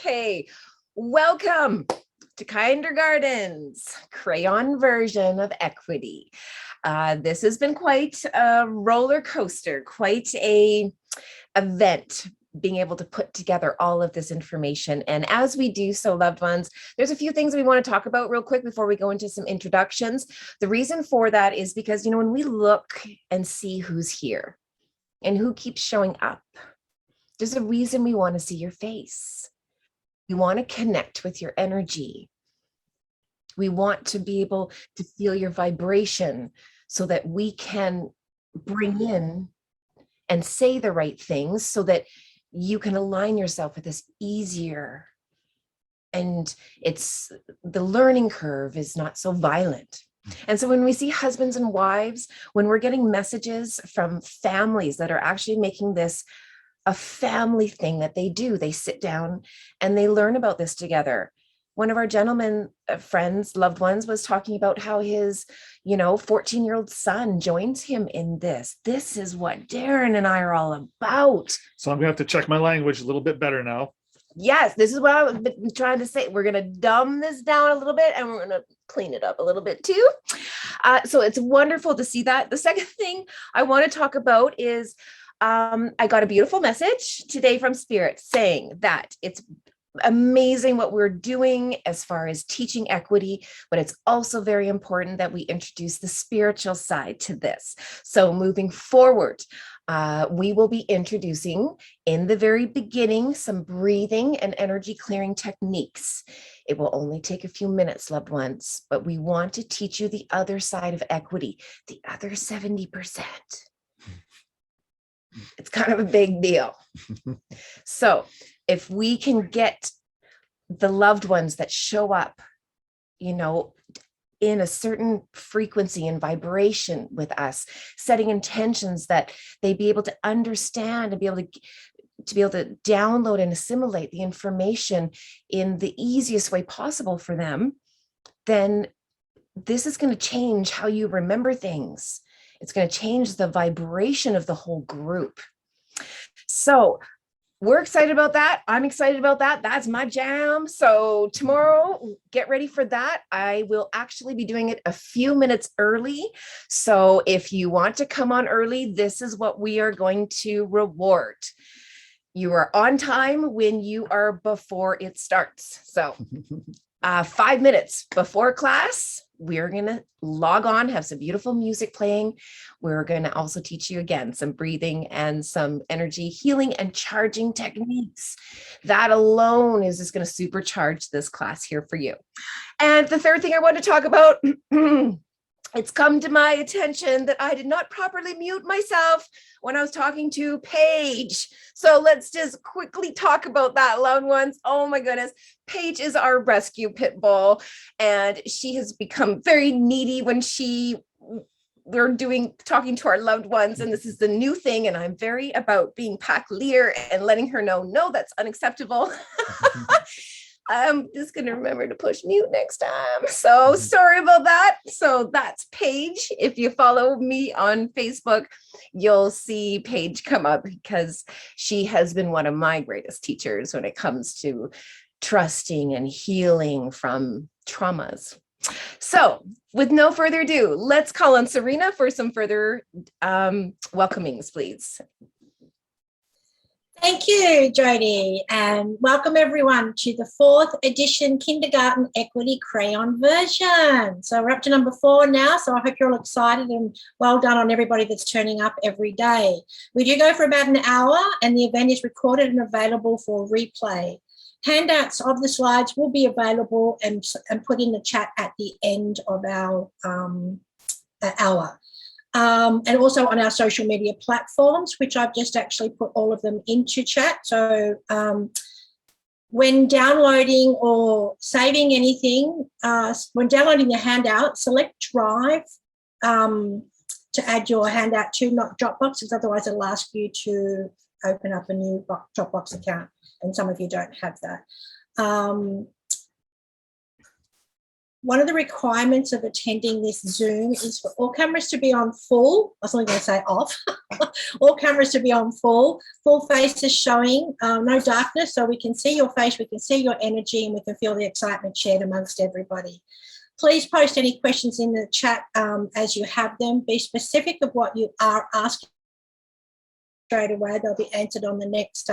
Okay, welcome to Kindergarten's Crayon version of equity. This has been quite a roller coaster, quite a event, being able to put together all of this information. And as we do so, loved ones, there's a few things we want to talk about real quick before we go into some introductions. The reason for that is because, when we look and see who's here and who keeps showing up, there's a reason we want to see your face. We want to connect with your energy. We want to be able to feel your vibration so that we can bring in and say the right things so that you can align yourself with this easier. And the learning curve is not so violent. And so when we see husbands and wives, when we're getting messages from families that are actually making this a family thing that they do, they sit down and they learn about this together. One of our gentlemen friends, loved ones, was talking about how his 14-year-old son joins him in this. This is what Darren and I are all about. So I'm gonna have to check my language a little bit better now. Yes, this is what I've been trying to say. We're gonna dumb this down a little bit and we're gonna clean it up a little bit too. So it's wonderful to see that. The second thing I want to talk about is I got a beautiful message today from Spirit saying that it's amazing what we're doing as far as teaching equity, but it's also very important that we introduce the spiritual side to this. So moving forward, we will be introducing in the very beginning some breathing and energy clearing techniques. It will only take a few minutes, loved ones, but we want to teach you the other side of equity, the other 70%. It's kind of a big deal. So if we can get the loved ones that show up, in a certain frequency and vibration with us, setting intentions that they be able to understand and be able to download and assimilate the information in the easiest way possible for them, then this is going to change how you remember things. It's going to change the vibration of the whole group. So we're excited about that. I'm excited about that. That's my jam. So tomorrow, get ready for that. I will actually be doing it a few minutes early. So if you want to come on early, this is what we are going to reward. You are on time when you are before it starts. So 5 minutes before class, we're going to log on, have some beautiful music playing. We're going to also teach you again some breathing and some energy healing and charging techniques. That alone is just going to supercharge this class here for you. And the third thing I want to talk about, it's come to my attention that I did not properly mute myself when I was talking to Paige. So let's just quickly talk about that, loved ones. Oh my goodness. Paige is our rescue pit bull, and she has become very needy when we're talking to our loved ones, and this is the new thing, and I'm very about being pack leader and letting her know, no, that's unacceptable. I'm just going to remember to push mute next time. So sorry about that. So that's Paige. If you follow me on Facebook, you'll see Paige come up because she has been one of my greatest teachers when it comes to trusting and healing from traumas. So with no further ado, let's call on Serena for some further welcomings, please. Thank you, Jody, and welcome everyone to the 4th edition Kindergarten Equity Crayon version. So we're up to number 4 now, so I hope you're all excited and well done on everybody that's turning up every day. We do go for about an hour and the event is recorded and available for replay. Handouts of the slides will be available and put in the chat at the end of our hour. And also on our social media platforms, which I've just actually put all of them into chat. So when downloading or saving anything, when downloading the handout, select Drive to add your handout to, not Dropbox, because otherwise it'll ask you to open up a new Dropbox account, and some of you don't have that. one of the requirements of attending this Zoom is for all cameras to be on full. I was only going to say off. All cameras to be on full faces showing, no darkness, so we can see your face, we can see your energy, and we can feel the excitement shared amongst everybody. Please post any questions in the chat as you have them. Be specific of what you are asking straight away. They'll be answered on the next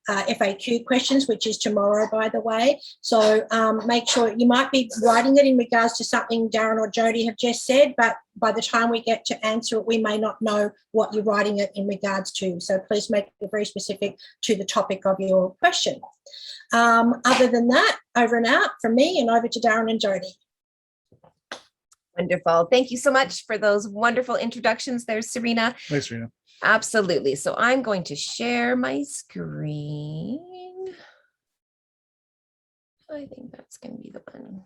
FAQ questions, which is tomorrow, by the way. So make sure you might be writing it in regards to something Darren or Jody have just said, but by the time we get to answer it, we may not know what you're writing it in regards to. So please make it very specific to the topic of your question. Other than that, over and out from me and over to Darren and Jody. Wonderful. Thank you so much for those wonderful introductions there, Serena. Thanks, Serena. Absolutely. So I'm going to share my screen. I think that's going to be the one.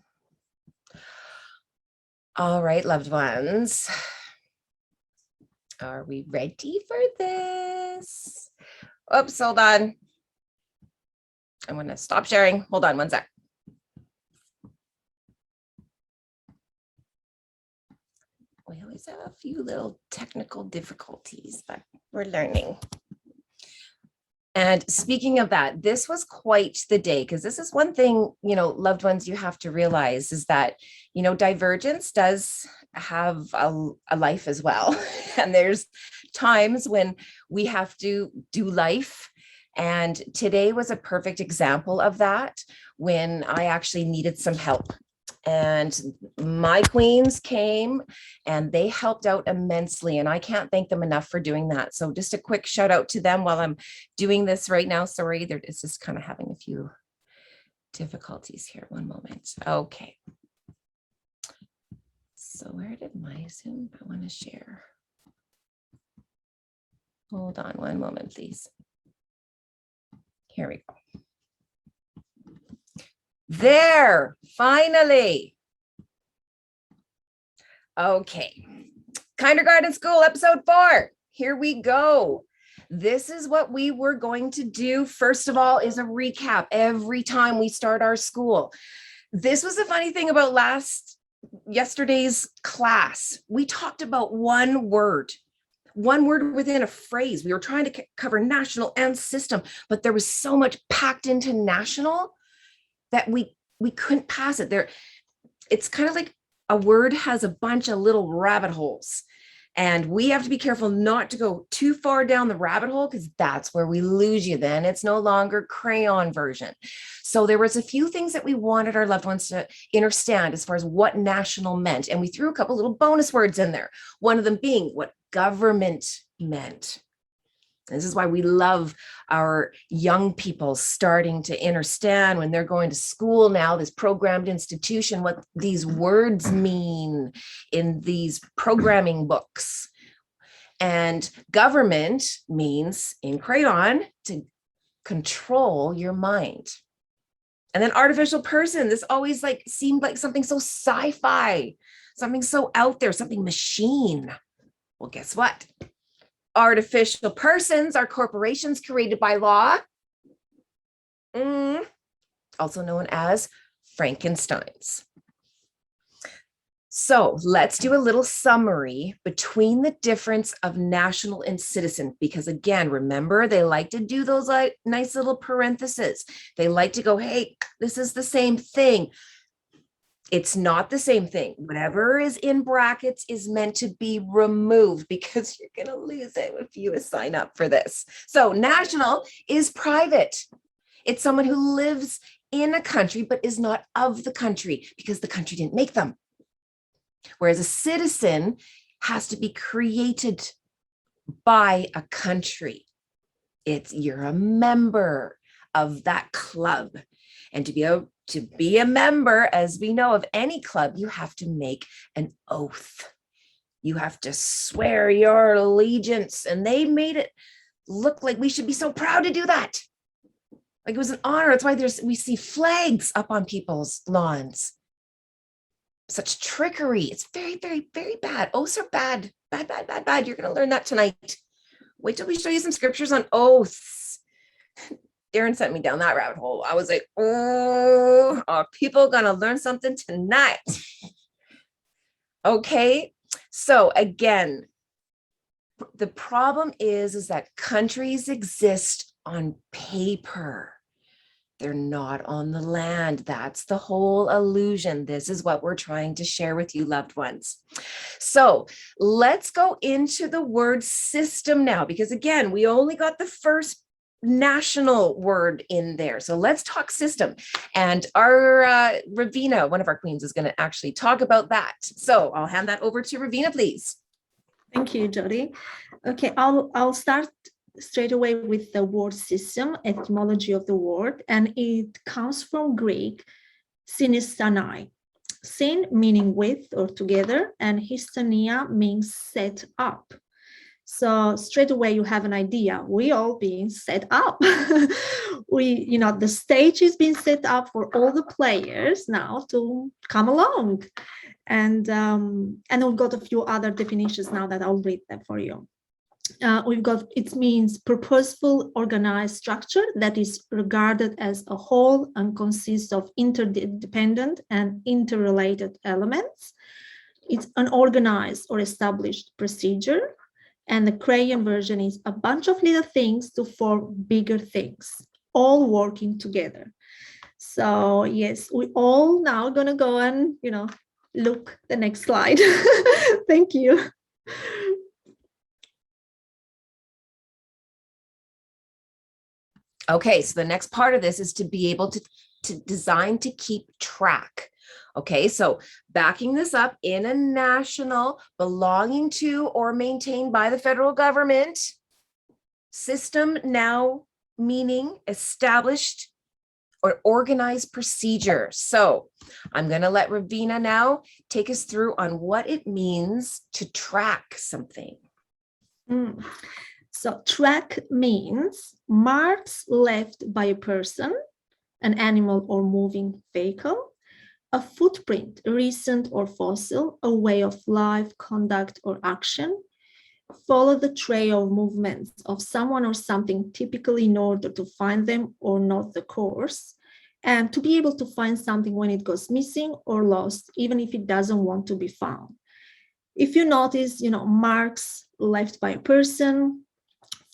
All right, loved ones. Are we ready for this? Oops, hold on. I'm going to stop sharing. Hold on one sec. We always have a few little technical difficulties, but we're learning. And speaking of that, this was quite the day, because this is one thing, you know, loved ones, you have to realize is that, you know, divergence does have a life as well. And there's times when we have to do life. And today was a perfect example of that, when I actually needed some help. And my queens came and they helped out immensely. And I can't thank them enough for doing that. So just a quick shout out to them while I'm doing this right now. Sorry, it's just kind of having a few difficulties here. One moment. Okay. So where did my Zoom? I want to share. Hold on one moment, please. Here we go. There, finally. Okay. Kindergarten School, episode 4. Here we go. This is what we were going to do. First of all, is a recap every time we start our school. This was the funny thing about yesterday's class. We talked about one word within a phrase. We were trying to cover national and system, but there was so much packed into national that we couldn't pass it there. It's kind of like a word has a bunch of little rabbit holes, and we have to be careful not to go too far down the rabbit hole, because that's where we lose you. Then it's no longer Crayon version. So there was a few things that we wanted our loved ones to understand as far as what national meant, and we threw a couple little bonus words in there. One of them being what government meant. This is why we love our young people starting to understand when they're going to school now, this programmed institution, what these words mean in these programming books. And government means in Crayon to control your mind. And then artificial person, this always seemed like something so sci-fi, something so out there, something machine. Well, guess what? Artificial persons are corporations created by law, also known as Frankensteins. So let's do a little summary between the difference of national and citizen, because again, remember, they like to do those nice little parentheses. They like to go, hey, this is the same thing. It's not the same thing. Whatever is in brackets is meant to be removed, because you're going to lose it if you sign up for this. So national is private. It's someone who lives in a country but is not of the country, because the country didn't make them. Whereas a citizen has to be created by a country. You're a member of that club. And to be a member, as we know, of any club, you have to make an oath. You have to swear your allegiance. And they made it look like we should be so proud to do that. Like it was an honor. That's why we see flags up on people's lawns. Such trickery. It's very, very, very bad. Oaths are bad. Bad, bad, bad, bad. You're going to learn that tonight. Wait till we show you some scriptures on oaths. Aaron sent me down that rabbit hole. I was like, oh, are people gonna learn something tonight? Okay, so again, the problem is that countries exist on paper. They're not on the land. That's the whole illusion. This is what we're trying to share with you, loved ones. So let's go into the word system now, because again, we only got the first national word in there. So let's talk system. And our Ravina, one of our queens, is going to actually talk about that. So I'll hand that over to Ravina, please. Thank you, Jody. Okay, I'll start straight away with the word system, etymology of the word, and it comes from Greek synestanai. Syn meaning with or together, and histania means set up. So straight away you have an idea. We all being set up. The stage is being set up for all the players now to come along. And we've got a few other definitions now that I'll read them for you. It means purposeful, organized structure that is regarded as a whole and consists of interdependent and interrelated elements. It's an organized or established procedure. And the Crayon version is a bunch of little things to form bigger things, all working together. So yes, we all now gonna go and, look the next slide. Thank you. Okay, so the next part of this is to be able to design to keep track. Okay, so backing this up in a national, belonging to or maintained by the federal government, system now meaning established or organized procedure. So I'm going to let Ravina now take us through on what it means to track something. So track means marks left by a person, an animal or moving vehicle, a footprint, recent or fossil, a way of life, conduct, or action. Follow the trail of movements of someone or something, typically in order to find them or not the course, and to be able to find something when it goes missing or lost, even if it doesn't want to be found. If you notice, marks left by a person,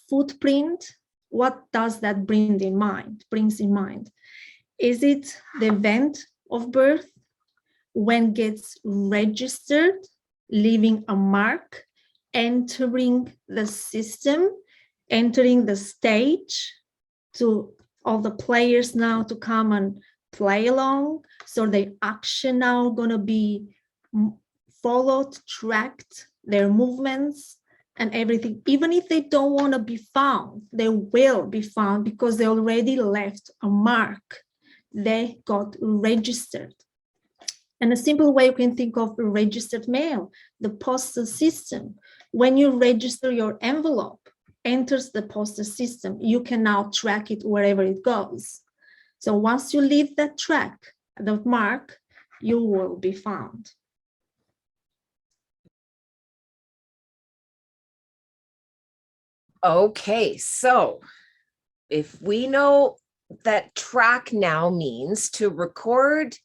footprint, what does that brings in mind? Is it the event of birth, when gets registered, leaving a mark, entering the system, entering the stage to all the players now to come and play along? So the action now gonna be followed, tracked, their movements and everything. Even if they don't want to be found, they will be found because they already left a mark. They got registered. And a simple way you can think of registered mail, the postal system. When you register your envelope, enters the postal system, you can now track it wherever it goes. So once you leave that track, the mark, you will be found. Okay, so if we know that track now means to record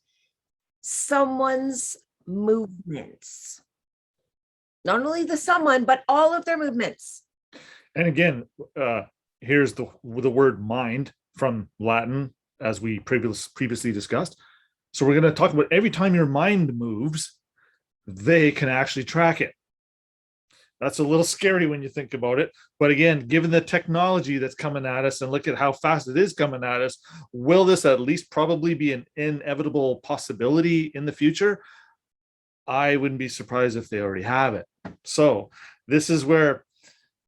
someone's movements, not only the someone, but all of their movements. And again, here's the word mind from Latin, as we previously discussed. So we're going to talk about every time your mind moves, they can actually track it. That's a little scary when you think about it. But again, given the technology that's coming at us and look at how fast it is coming at us, will this at least probably be an inevitable possibility in the future? I wouldn't be surprised if they already have it. So this is where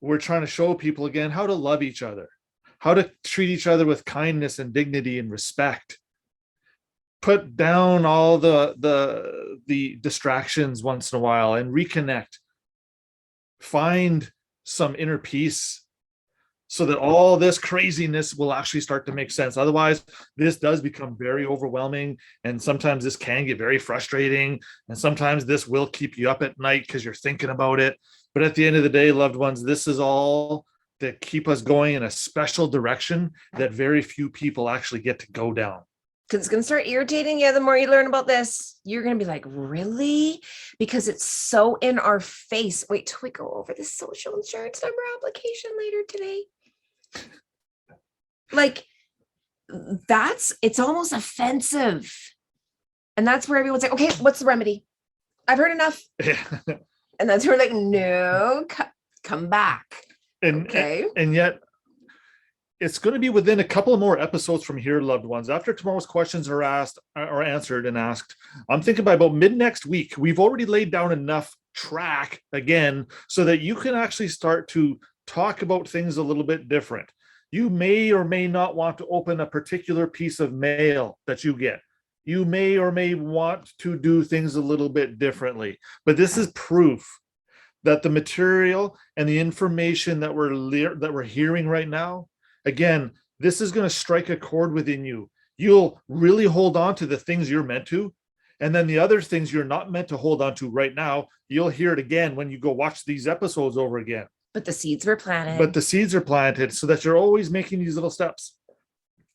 we're trying to show people again how to love each other, how to treat each other with kindness and dignity and respect. Put down all the distractions once in a while and reconnect. Find some inner peace so that all this craziness will actually start to make sense. Otherwise, this does become very overwhelming, and sometimes this can get very frustrating, and sometimes this will keep you up at night because you're thinking about it. But at the end of the day, loved ones, this is all that keep us going in a special direction that very few people actually get to go down. Because it's going to start irritating you the more you learn about this. You're going to be like, really? Because it's so in our face. Wait till we go over the social insurance number application later today. Like, it's almost offensive. And that's where everyone's like, okay, what's the remedy? I've heard enough. And that's where we're like, no, come back. Okay. And yet, it's going to be within a couple of more episodes from here, loved ones. After tomorrow's questions are asked or answered and asked, I'm thinking by about mid next week, we've already laid down enough track again so that you can actually start to talk about things a little bit different. You may or may not want to open a particular piece of mail that you get. You may or may want to do things a little bit differently, but this is proof that the material and the information that we're hearing right now, again, this is going to strike a chord within you. You'll really hold on to the things you're meant to. And then the other things you're not meant to hold on to right now, you'll hear it again when you go watch these episodes over again. But the seeds were planted. But the seeds are planted so that you're always making these little steps.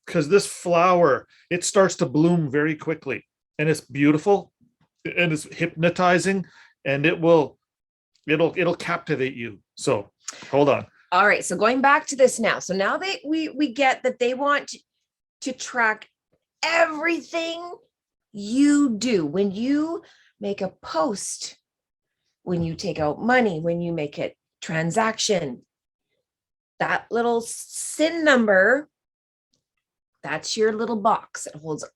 Because this flower, it starts to bloom very quickly. And it's beautiful. And it's hypnotizing. And it'll captivate you. So hold on. All right. So going back to this now. So now we get that they want to track everything you do. When you make a post, when you take out money, when you make a transaction, that little SIN number, that's your little box. It holds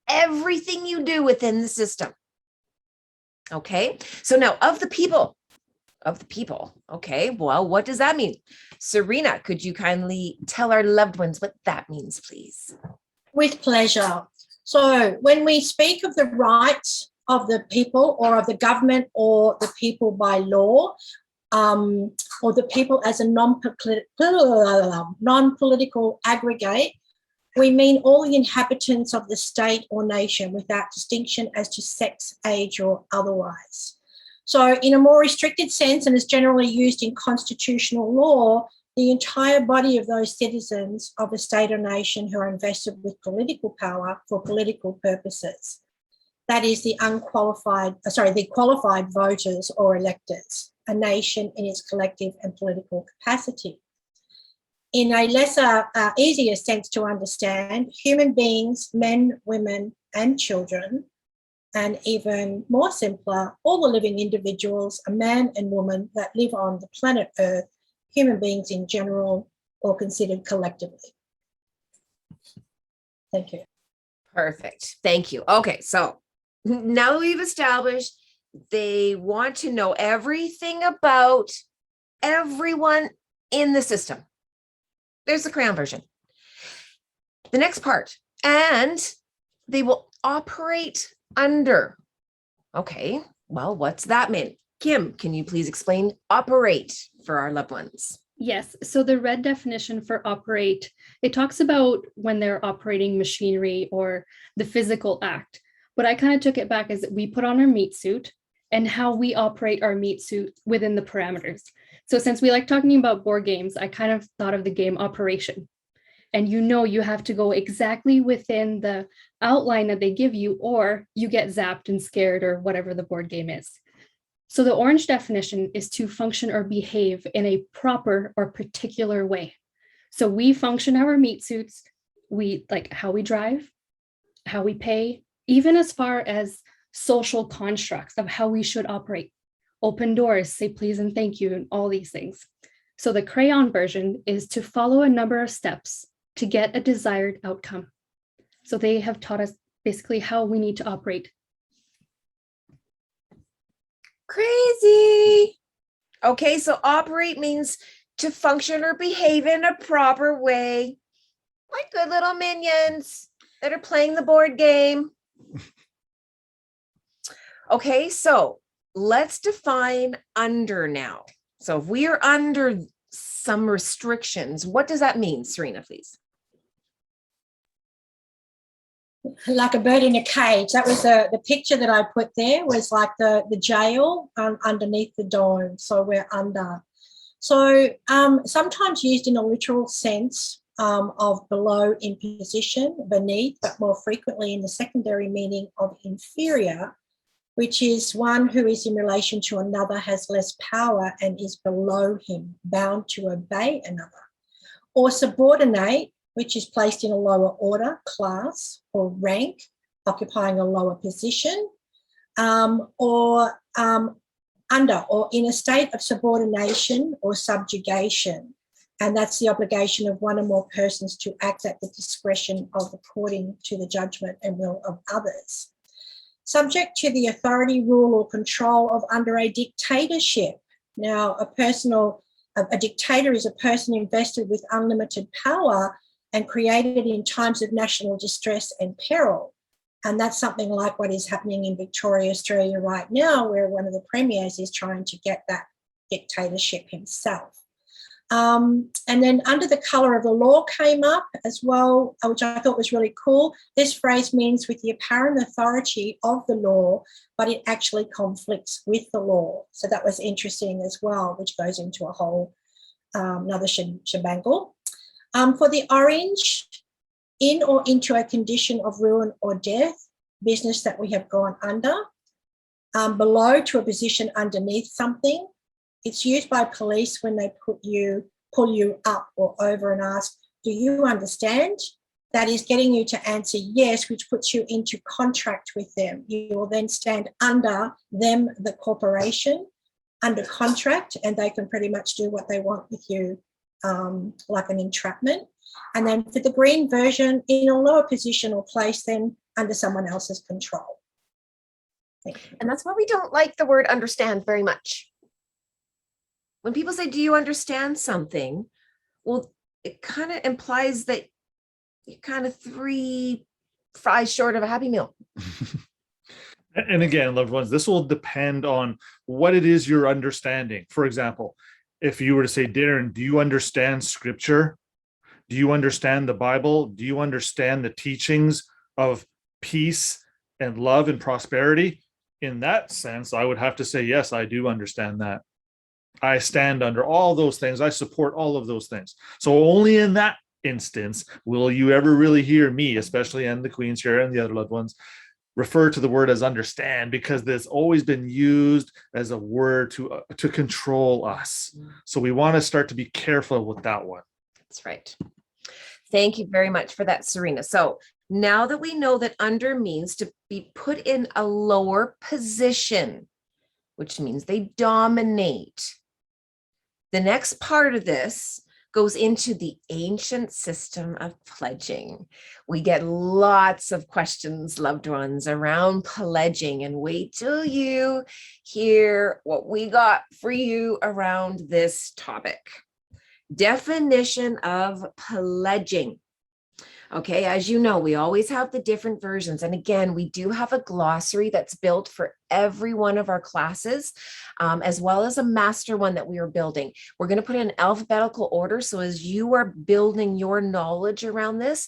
everything you do within the system. Okay. So now of the people. Okay. Well, what does that mean? Serena, could you kindly tell our loved ones what that means, please? With pleasure. So when we speak of the rights of the people or of the government or the people by law, or the people as a non-political aggregate, we mean all the inhabitants of the state or nation without distinction as to sex, age, or otherwise. So in a more restricted sense, and is generally used in constitutional law, the entire body of those citizens of a state or nation who are invested with political power for political purposes. That is the qualified voters or electors, a nation in its collective and political capacity. In a lesser, easier sense to understand, human beings, men, women, and children, and even more simpler, all the living individuals, a man and woman that live on the planet Earth, human beings in general, or considered collectively. Thank you. Perfect. Thank you. Okay. So now we've established they want to know everything about everyone in the system. There's the Crayon version. The next part, and they will operate under. Okay, well, what's that mean? Kim, can you please explain operate for our loved ones? Yes, so the red definition for operate, it talks about when they're operating machinery or the physical act. But I kind of took it back as we put on our meat suit and how we operate our meat suit within the parameters. So since we like talking about board games, I kind of thought of the game Operation. And you have to go exactly within the outline that they give you, or you get zapped and scared or whatever the board game is. So the orange definition is to function or behave in a proper or particular way. So we function our meat suits, we like how we drive, how we pay, even as far as social constructs of how we should operate. Open doors, say please and thank you, and all these things. So the Crayon version is to follow a number of steps to get a desired outcome. So they have taught us basically how we need to operate. Crazy. Okay, so operate means to function or behave in a proper way. Like good little minions that are playing the board game. Okay, so let's define under now. So if we are under some restrictions, what does that mean, Serena, please? Like a bird in a cage. That was the picture that I put there was like the jail underneath the dome. So we're under. So sometimes used in a literal sense of below in position, beneath, but more frequently in the secondary meaning of inferior, which is one who is in relation to another, has less power and is below him, bound to obey another. Or subordinate, which is placed in a lower order, class, or rank, occupying a lower position, or under or in a state of subordination or subjugation. And that's the obligation of one or more persons to act at the discretion of according to the judgment and will of others. Subject to the authority, rule, or control of under a dictatorship. Now, a dictator is a person invested with unlimited power and created in times of national distress and peril. And that's something like what is happening in Victoria, Australia right now, where one of the premiers is trying to get that dictatorship himself. And then under the colour of the law came up as well, which I thought was really cool. This phrase means with the apparent authority of the law, but it actually conflicts with the law. So that was interesting as well, which goes into a whole another shebangle. For the orange, in or into a condition of ruin or death, business that we have gone under. Below, to a position underneath something. It's used by police when they pull you up or over and ask, do you understand? That is getting you to answer yes, which puts you into contract with them. You will then stand under them, the corporation, under contract, and they can pretty much do what they want with you, like an entrapment. And then for the green version, in a lower position or place then under someone else's control. Thank you. And that's why we don't like the word understand very much. When people say, do you understand something? Well, it kind of implies that you're kind of 3 fries short of a Happy Meal. And again, loved ones, this will depend on what it is you're understanding. For example, if you were to say, Darren, do you understand scripture? Do you understand the Bible? Do you understand the teachings of peace and love and prosperity? In that sense, I would have to say, yes, I do understand that. I stand under all those things. I support all of those things. So only in that instance will you ever really hear me, especially and the Queens here and the other loved ones, refer to the word as understand, because there's always been used as a word to control us. So we want to start to be careful with that one. That's right. Thank you very much for that, Serena. So now that we know that under means to be put in a lower position, which means they dominate, the next part of this goes into the ancient system of pledging. We get lots of questions, loved ones, around pledging, and wait till you hear what we got for you around this topic. Definition of pledging. Okay, as you know, we always have the different versions. And again, we do have a glossary that's built for every one of our classes, as well as a master one that we are building. We're going to put in alphabetical order. So as you are building your knowledge around this,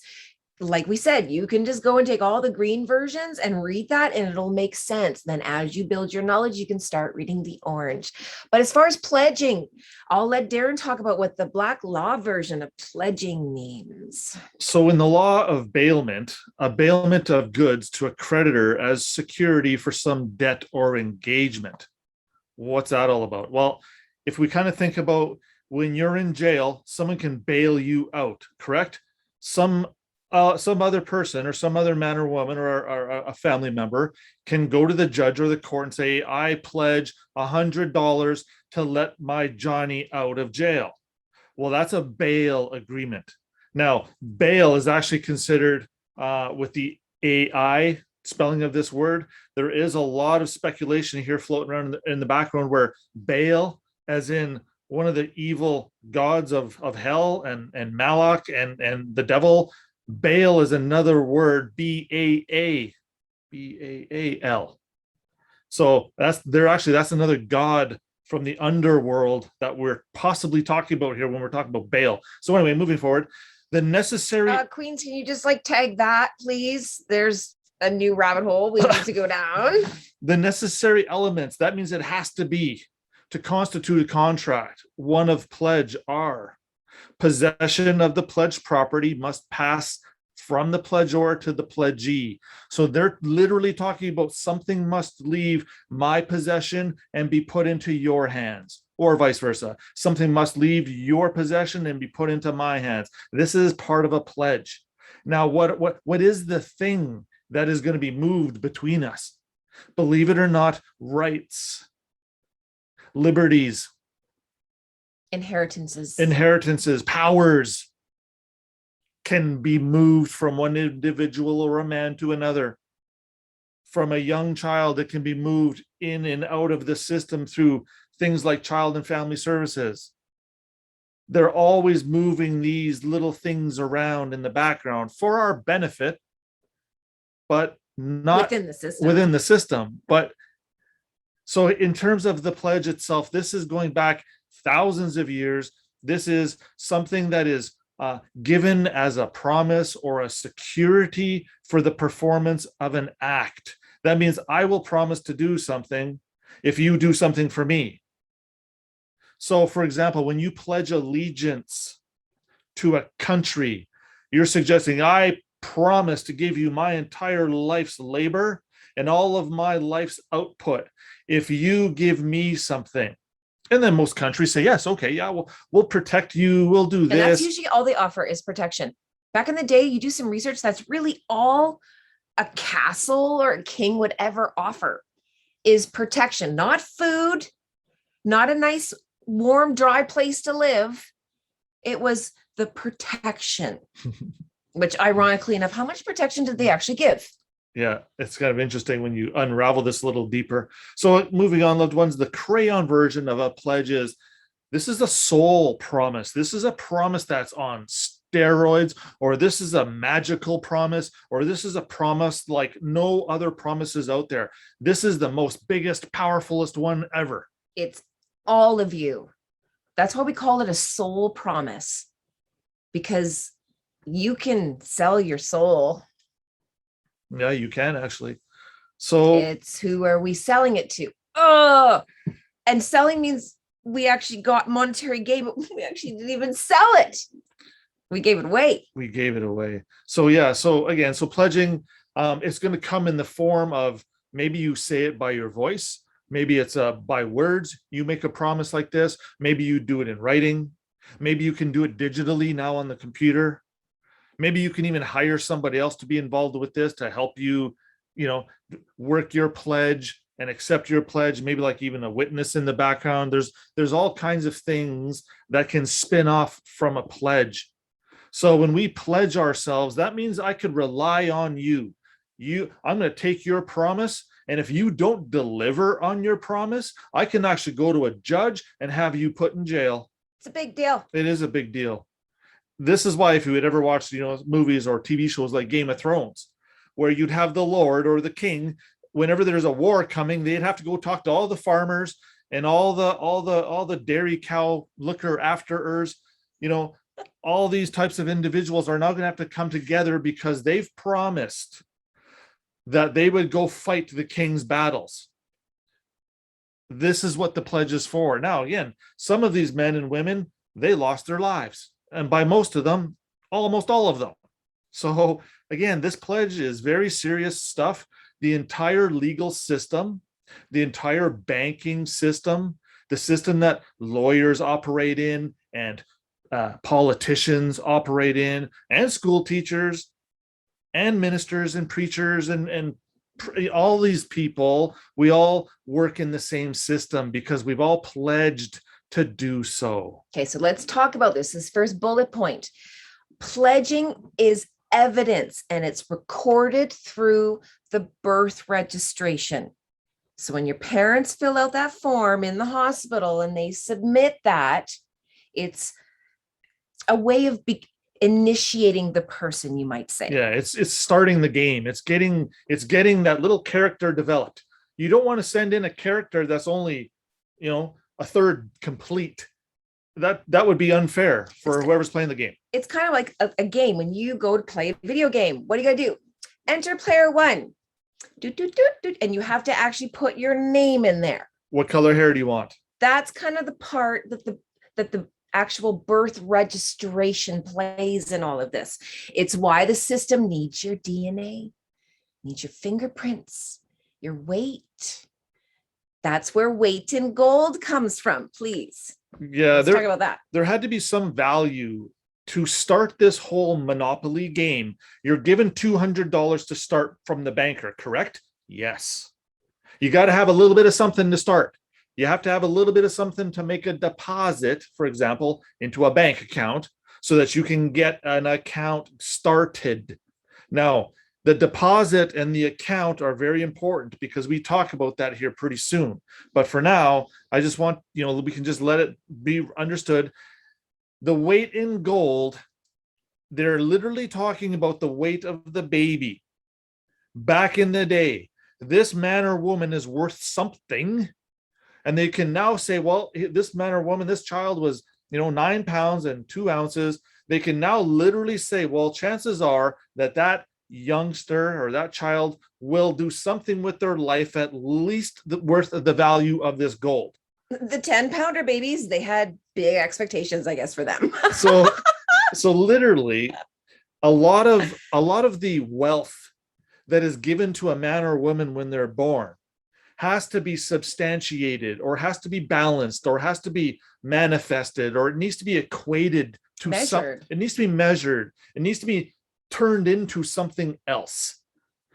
like we said, you can just go and take all the green versions and read that and it'll make sense. Then as you build your knowledge, you can start reading the orange. But as far as pledging, I'll let Darren talk about what the Black Law version of pledging means. So in the law of bailment, a bailment of goods to a creditor as security for some debt or engagement. What's that all about? Well, if we kind of think about when you're in jail, someone can bail you out, correct? Some other person or some other man or woman or a family member can go to the judge or the court and say, I pledge $100 to let my Johnny out of jail. Well, that's a bail agreement. Now, bail is actually considered with the AI spelling of this word. There is a lot of speculation here floating around in the background where bail, as in one of the evil gods of hell and Malak and the devil, Baal is another word, B-A-A-L. So that's another god from the underworld that we're possibly talking about here when we're talking about Baal. So anyway, moving forward, the necessary Queens, can you just like tag that, please? There's a new rabbit hole we need to go down. The necessary elements, that means it has to be. to constitute a contract, one of pledge are possession of the pledged property must pass from the pledgor to the pledgee. So they're literally talking about something must leave my possession and be put into your hands, or vice versa. Something must leave your possession and be put into my hands. This is part of a pledge. Now, what is the thing that is going to be moved between us? Believe it or not, rights, liberties, inheritances, powers can be moved from one individual or a man to another. From a young child, it can be moved in and out of the system through things like child and family services. They're always moving these little things around in the background for our benefit, but not within the system. But so in terms of the pledge itself, this is going back thousands of years. This is something that is given as a promise or a security for the performance of an act. That means I will promise to do something if you do something for me. So, for example, when you pledge allegiance to a country, you're suggesting, I promise to give you my entire life's labor and all of my life's output if you give me something. And then most countries say, yes, okay, yeah, we'll protect you, we'll do this. And that's usually all they offer is protection. Back in the day, you do some research, that's really all a castle or a king would ever offer is protection, not food, not a nice, warm, dry place to live. It was the protection, which ironically enough, how much protection did they actually give? Yeah, it's kind of interesting when you unravel this a little deeper. So moving on, loved ones, the Crayon version of a pledge is, this is a soul promise. This is a promise that's on steroids, or this is a magical promise, or this is a promise like no other promises out there. This is the most biggest, powerfulest one ever. It's all of you. That's why we call it a soul promise, because you can sell your soul. Yeah, you can actually. So it's who are we selling it to? Oh, and selling means we actually got monetary gain, but we actually didn't even sell it. We gave it away. We gave it away. So yeah, so again, so pledging, it's going to come in the form of, maybe you say it by your voice. Maybe it's by words. You make a promise like this. Maybe you do it in writing. Maybe you can do it digitally now on the computer. Maybe you can even hire somebody else to be involved with this to help you, work your pledge and accept your pledge. Maybe like even a witness in the background. There's all kinds of things that can spin off from a pledge. So when we pledge ourselves, that means I could rely on you. I'm going to take your promise. And if you don't deliver on your promise, I can actually go to a judge and have you put in jail. It's a big deal. It is a big deal. This is why, if you had ever watched, movies or TV shows like Game of Thrones, where you'd have the Lord or the king, whenever there's a war coming, they'd have to go talk to all the farmers and all the dairy cow looker afterers. All these types of individuals are now going to have to come together because they've promised that they would go fight the king's battles. This is what the pledge is for. Now, again, some of these men and women, they lost their lives. And by most of them, almost all of them. So again, this pledge is very serious stuff. The entire legal system, the entire banking system, the system that lawyers operate in and politicians operate in, and school teachers and ministers and preachers and all these people, we all work in the same system because we've all pledged to do so. Okay, so let's talk about this first bullet point. Pledging is evidence, and it's recorded through the birth registration. So when your parents fill out that form in the hospital and they submit that, it's a way of initiating the person, you might say. Yeah, it's starting the game. It's getting that little character developed. You don't want to send in a character that's only, a third complete. That would be unfair for whoever's playing the game. It's kind of like a game. When you go to play a video game, what do you got to do? Enter player one. And you have to actually put your name in there. What color hair do you want? That's kind of the part that the actual birth registration plays in all of this. It's why the system needs your DNA, needs your fingerprints, your weight. That's where weight in gold comes from. Please. Yeah, Let's talk about that. there had to be some value to start this whole Monopoly game. You're given $200 to start from the banker, correct? Yes. You got to have a little bit of something to start. You have to have a little bit of something to make a deposit, for example, into a bank account so that you can get an account started. Now, the deposit and the account are very important because we talk about that here pretty soon. But for now, I just want, we can just let it be understood. The weight in gold, they're literally talking about the weight of the baby. Back in the day, this man or woman is worth something. And they can now say, well, this man or woman, this child was, 9 pounds and 2 ounces. They can now literally say, well, chances are that youngster or that child will do something with their life at least worth the value of this gold. The 10-pounder babies, they had big expectations, I guess, for them. So literally a lot of the wealth that is given to a man or woman when they're born has to be substantiated or has to be balanced or has to be manifested, or it needs to be equated to something. It needs to be measured. It needs to be turned into something else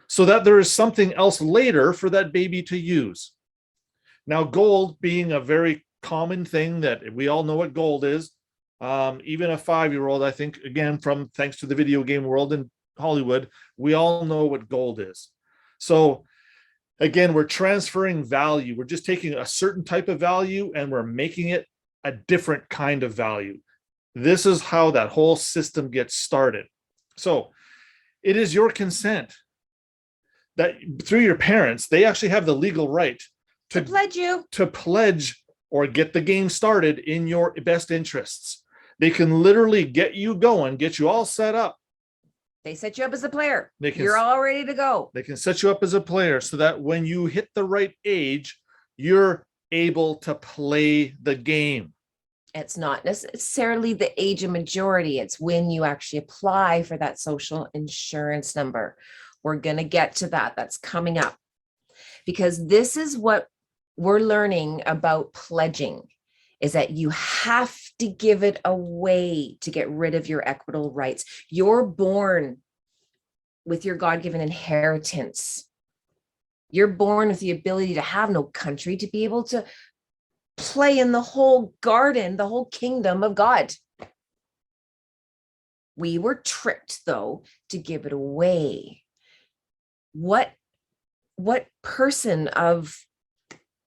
so that there is something else later for that baby to use. Now, gold being a very common thing that we all know what gold is. Even a 5-year-old, I think, again, thanks to the video game world in Hollywood, we all know what gold is. So again, we're transferring value. We're just taking a certain type of value and we're making it a different kind of value. This is how that whole system gets started. So it is your consent that through your parents, they actually have the legal right to pledge or get the game started in your best interests. They can literally get you going, get you all set up. They set you up as a player. You're all ready to go. They can set you up as a player so that when you hit the right age, you're able to play the game. It's not necessarily the age of majority. It's when you actually apply for that social insurance number. We're going to get to that. That's coming up. Because this is what we're learning about pledging, is that you have to give it away to get rid of your equitable rights. You're born with your God-given inheritance. You're born with the ability to have no country, to be able to play in the whole garden, the whole kingdom of God. We were tricked, though, to give it away. What person of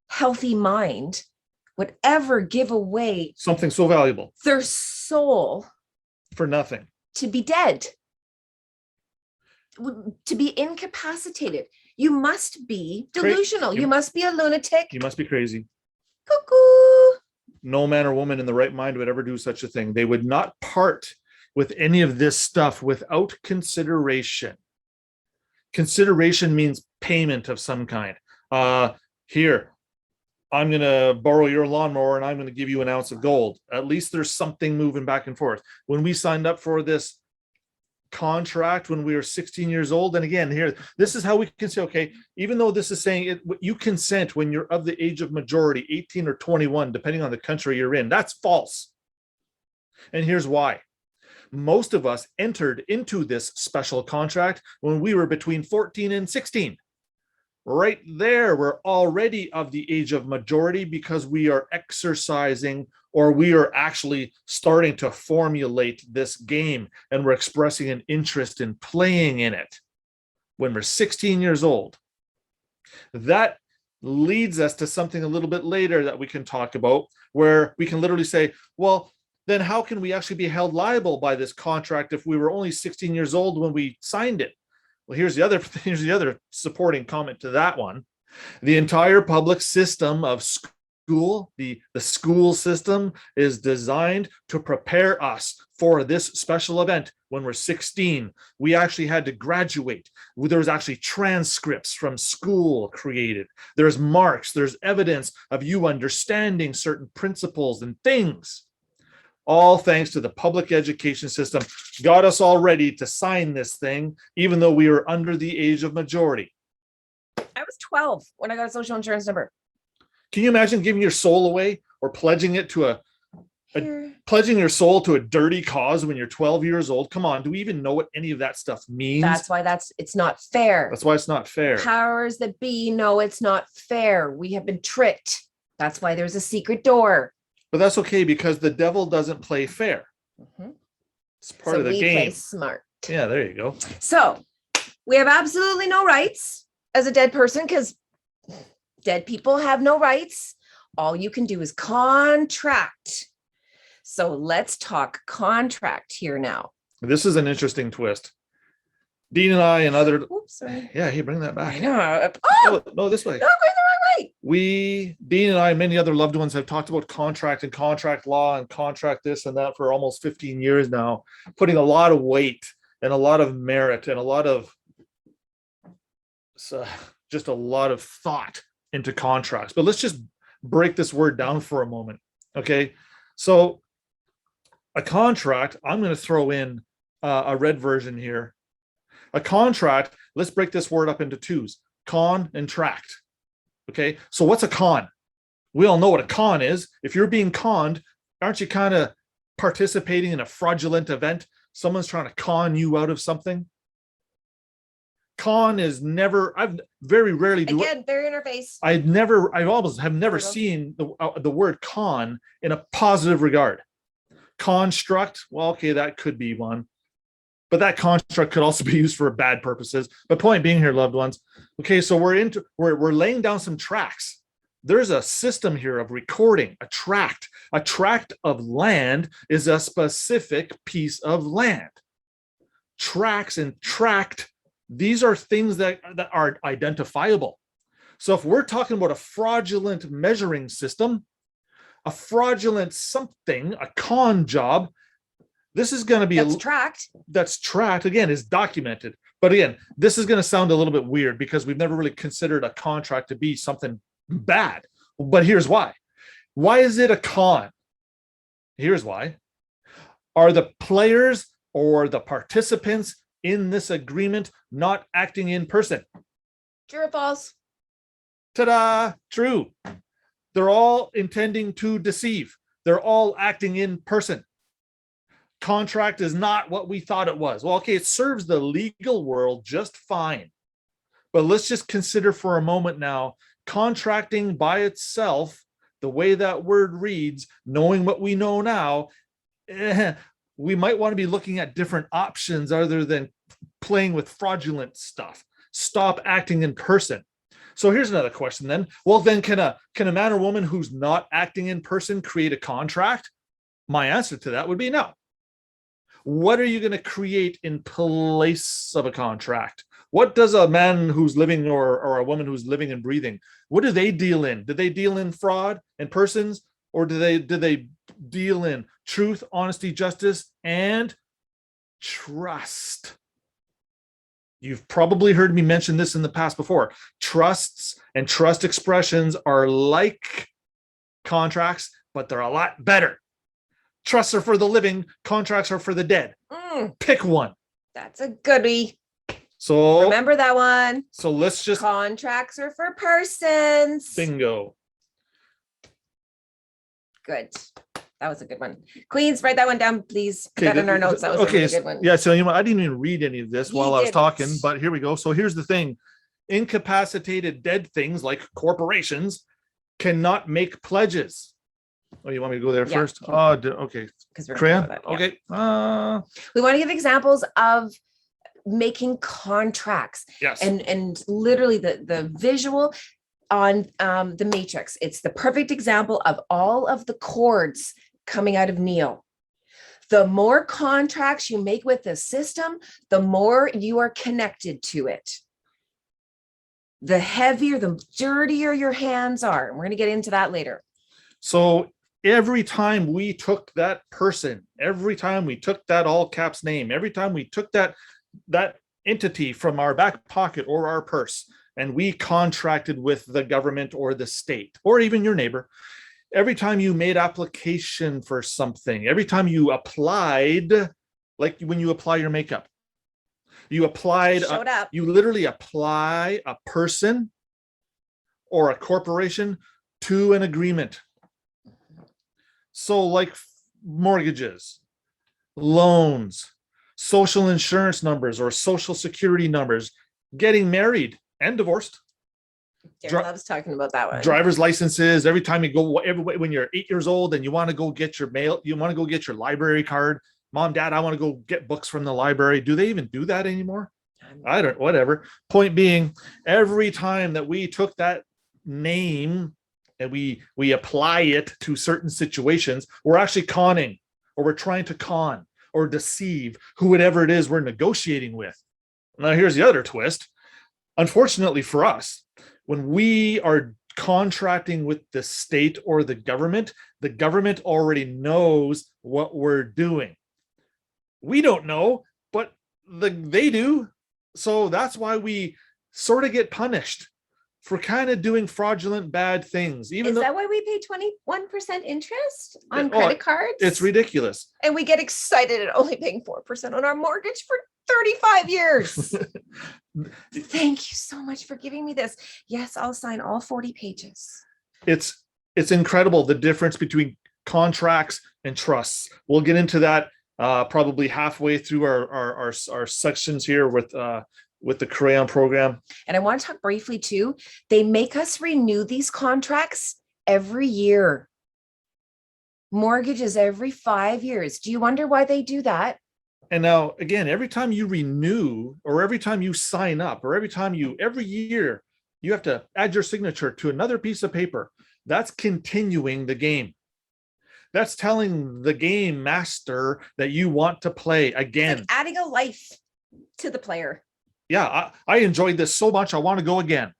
healthy mind would ever give away something so valuable, their soul, for nothing, to be dead, to be incapacitated? You must be delusional. You must be a lunatic. You must be crazy. Cuckoo. No man or woman in the right mind would ever do such a thing. They would not part with any of this stuff without consideration. Consideration means payment of some kind. Here, I'm going to borrow your lawnmower and I'm going to give you an ounce of gold. At least there's something moving back and forth. When we signed up for this contract when we were 16 years old, and again, here, this is how we can say, okay, even though this is saying it, you consent when you're of the age of majority, 18 or 21, depending on the country you're in. That's false. And here's why. Most of us entered into this special contract when we were between 14 and 16. Right there, we're already of the age of majority because we are exercising, or we are actually starting to formulate this game and we're expressing an interest in playing in it when we're 16 years old. That leads us to something a little bit later that we can talk about, where we can literally say, well, then how can we actually be held liable by this contract if we were only 16 years old when we signed it? Well, here's the other supporting comment to that one. The entire public system of school, the school system is designed to prepare us for this special event. When we're 16, we actually had to graduate. There was actually transcripts from school created. There's marks, there's evidence of you understanding certain principles and things. All thanks to the public education system, got us all ready to sign this thing, even though we were under the age of majority. I was 12 when I got a social insurance number. Can you imagine giving your soul away or pledging it to Here. pledging your soul to a dirty cause when you're 12 years old? Come on, do we even know what any of that stuff means? That's why it's not fair. That's why it's not fair. Powers that be know it's not fair. We have been tricked. That's why there's a secret door. But that's okay because the devil doesn't play fair. Mhm. It's part So of the we game. play smart. Yeah, there you go. So we have absolutely no rights as a dead person because dead people have no rights. All you can do is contract. So let's talk contract here now. This is an interesting twist. Dean and I and other. Oops, sorry. Yeah, hey, bring that I back. know. Oh, No, this way. no, going the wrong way. Dean and I, and many other loved ones have talked about contract and contract law and contract this and that for almost 15 years now, putting a lot of weight and a lot of merit and a lot of just a lot of thought into contracts. But let's just break this word down for a moment. Okay. So a contract, I'm going to throw in a red version here. A contract, let's break this word up into twos, con and tract. Okay, so what's a con? We all know what a con is. If you're being conned, aren't you kind of participating in a fraudulent event? Someone's trying to con you out of something. Con is never, I've very rarely do Again, very interface. I almost have never There you seen the word con in a positive regard. Construct, well, okay, that could be one. But that construct could also be used for bad purposes. But point being here, loved ones. Okay, so we're laying down some tracks. There's a system here of recording, a tract. A tract of land is a specific piece of land. Tracks and tract, these are things that are identifiable. So if we're talking about a fraudulent measuring system, a fraudulent something, a con job, this is going to be That's tracked. Again, is documented. But again, this is going to sound a little bit weird because we've never really considered a contract to be something bad. But here's why. Why is it a con? Here's why. Are the players or the participants in this agreement not acting in person? True or false? Ta-da! True. They're all intending to deceive. They're all acting in person. Contract is not what we thought it was. Well, okay, it serves the legal world just fine. But let's just consider for a moment now, contracting by itself, the way that word reads, knowing what we know now, we might want to be looking at different options other than playing with fraudulent stuff. Stop acting in person. So here's another question then. Well, then can a man or woman who's not acting in person create a contract? My answer to that would be no. What are you going to create in place of a contract? What does a man who's living or a woman who's living and breathing, what do they deal in? Do they deal in fraud and persons, or do they deal in truth, honesty, justice, and trust? You've probably heard me mention this in the past before. Trusts and trust expressions are like contracts, but they're a lot better. Trusts are for the living, contracts are for the dead. Pick one. That's a goodie. So Remember that one. So let's just Contracts are for persons. bingo. Good. That was a good one. Queens, write that one down, please. Put that in our notes. That was a really good one. Yeah, so I didn't even read any of this You while I was didn't. talking, but here we go. So here's the thing. Incapacitated dead things like corporations cannot make pledges. Oh, you want me to go there Yeah. first? Oh, okay. Because we're Crayon? that. Yeah. Okay. We want to give examples of making contracts Yes. and literally the visual on the matrix. It's the perfect example of all of the chords coming out of Neo. The more contracts you make with the system, the more you are connected to it. The heavier, the dirtier your hands are. And we're going to get into that later. So every time we took that person, every time we took that all caps name, every time we took that entity from our back pocket or our purse, and we contracted with the government or the state or even your neighbor, every time you made application for something, every time you applied, like when you apply your makeup, you Showed up. you literally apply a person or a corporation to an agreement. So like mortgages, loans, social insurance numbers or social security numbers, getting married and divorced, Darren loves talking about that one. driver's licenses. Every time you go, when you're 8 years old and you want to go get your mail, you want to go get your library card. Mom, Dad, I want to go get books from the library. Do they even do that anymore? I don't, whatever. Point being, every time that we took that name and we apply it to certain situations, we're actually conning, or we're trying to con or deceive whoever it is we're negotiating with. Now, here's the other twist. Unfortunately for us, when we are contracting with the state or the government already knows what we're doing. We don't know, but they do. So that's why we sort of get punished for kind of doing fraudulent bad things. Is that why we pay 21% interest on credit cards? It's ridiculous. And we get excited at only paying 4% on our mortgage for 35 years. Thank you so much for giving me this. Yes, I'll sign all 40 pages. It's incredible, the difference between contracts and trusts. We'll get into that probably halfway through our sections here with the Crayon program. And I want to talk briefly too. They make us renew these contracts every year. Mortgages every 5 years. Do you wonder why they do that? And now, again, every time you renew, or every time you sign up, or every year, you have to add your signature to another piece of paper. That's continuing the game. That's telling the game master that you want to play again. It's like adding a life to the player. Yeah, I enjoyed this so much, I want to go again.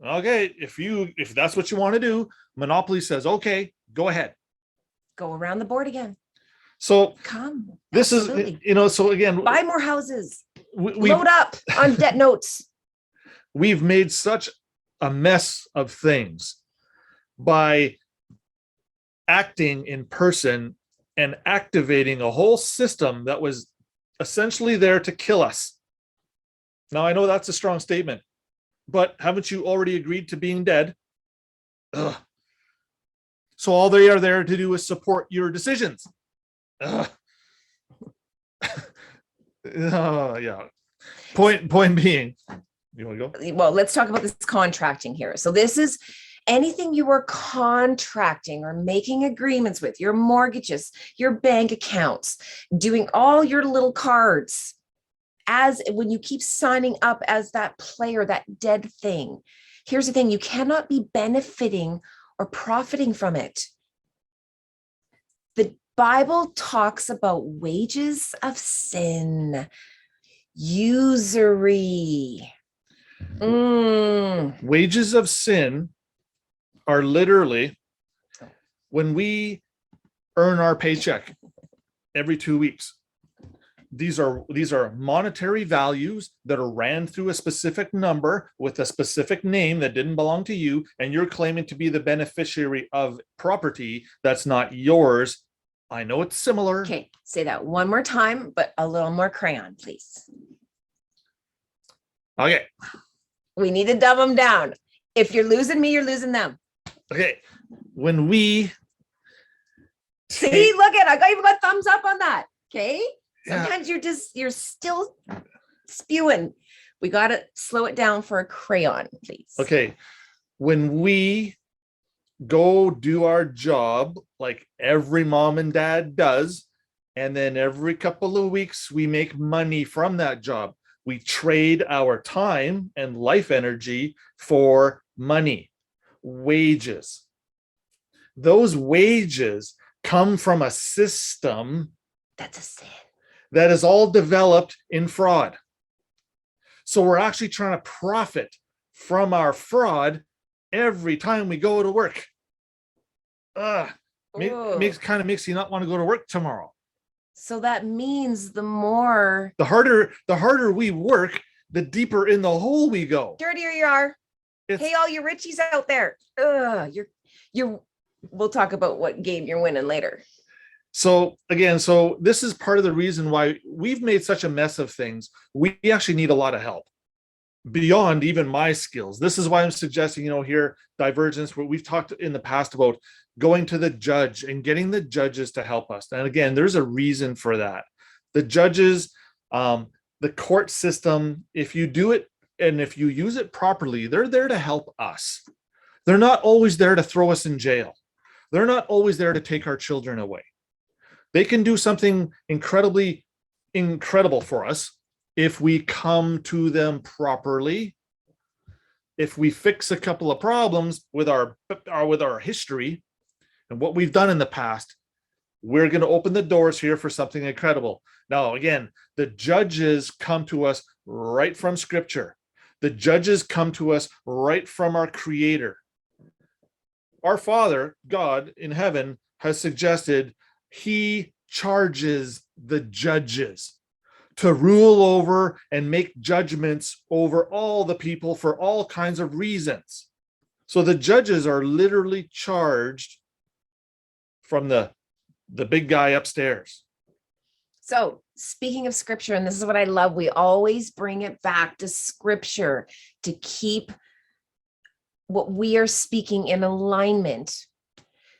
Okay, if that's what you want to do, Monopoly says, okay, go ahead. Go around the board again. So come. This Absolutely. is, so again, buy more houses. We load up on debt notes. We've made such a mess of things by acting in person and activating a whole system that was essentially there to kill us. Now, I know that's a strong statement, but haven't you already agreed to being dead? Ugh. So all they are there to do is support your decisions. Yeah. Point being, you want to go? Well, let's talk about this contracting here. So this is anything you are contracting or making agreements with, your mortgages, your bank accounts, doing all your little cards, as when you keep signing up as that player, that dead thing. Here's the thing, you cannot be benefiting or profiting from it. The Bible talks about wages of sin, usury. Wages of sin are literally when we earn our paycheck every 2 weeks. These are monetary values that are ran through a specific number with a specific name that didn't belong to you, and you're claiming to be the beneficiary of property that's not yours. I know it's similar. Okay, say that one more time, but a little more crayon, please. Okay. We need to dumb them down. If you're losing me, you're losing them. Okay. When we see, look at, I even got thumbs up on that. Okay. Sometimes Yeah. you're still spewing. We got to slow it down for a crayon, please. Okay. When we go do our job like every mom and dad does, and then every couple of weeks we make money from that job, we trade our time and life energy for money, wages. Those wages come from a system That's a sin. that is all developed in fraud. So we're actually trying to profit from our fraud every time we go to work. Ugh, Ooh. makes you not want to go to work tomorrow. So that means the more The harder we work, the deeper in the hole we go. dirtier you are. It's, Hey, all you Richies out there. You're we'll talk about what game you're winning later. so again, so this is part of the reason why we've made such a mess of things. We actually need a lot of help beyond even my skills. This is why I'm suggesting, here, divergence, where we've talked in the past about going to the judge and getting the judges to help us. And again, there's a reason for that. The judges, the court system, if you do it and if you use it properly, they're there to help us. They're not always there to throw us in jail. They're not always there to take our children away. They can do something incredibly incredible for us if we come to them properly. If we fix a couple of problems with our history and what we've done in the past, we're going to open the doors here for something incredible. Now, again, the judges come to us right from Scripture. The judges come to us right from our Creator. Our Father, God in heaven, has suggested He charges the judges to rule over and make judgments over all the people for all kinds of reasons. So the judges are literally charged from the big guy upstairs. So speaking of scripture, and this is what I love, we always bring it back to scripture to keep what we are speaking in alignment.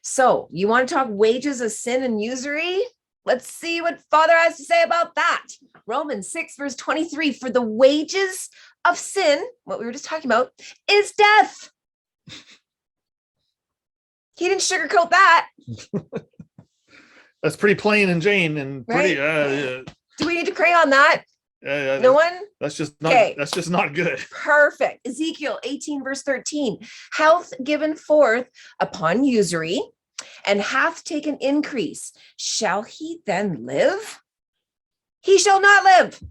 So you want to talk wages of sin and usury? Let's see what Father has to say about that. Romans 6, verse 23, for the wages of sin, what we were just talking about, is death. He didn't sugarcoat that. That's pretty plain and Jane and pretty. Right? Do we need to crayon that? No one? That's just not. Okay. That's just not good. Perfect. Ezekiel 18, verse 13. Health given forth upon usury, and hath taken increase. Shall he then live? He shall not live.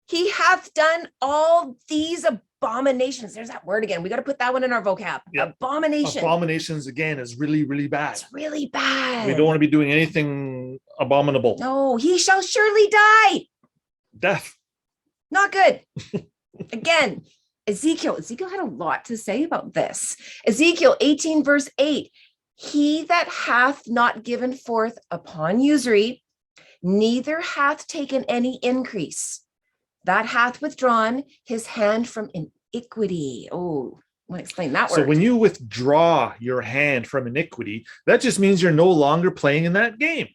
He hath done all these abominations. There's that word again. We got to put that one in our vocab. Yep. Abomination. Abominations, again, is really, really bad. It's really bad. We don't want to be doing anything abominable. No, he shall surely die. Death. Not good. Again, Ezekiel had a lot to say about this. Ezekiel 18, verse 8. He that hath not given forth upon usury, neither hath taken any increase, that hath withdrawn his hand from iniquity. Oh, I want to explain that word. So when you withdraw your hand from iniquity, that just means you're no longer playing in that game.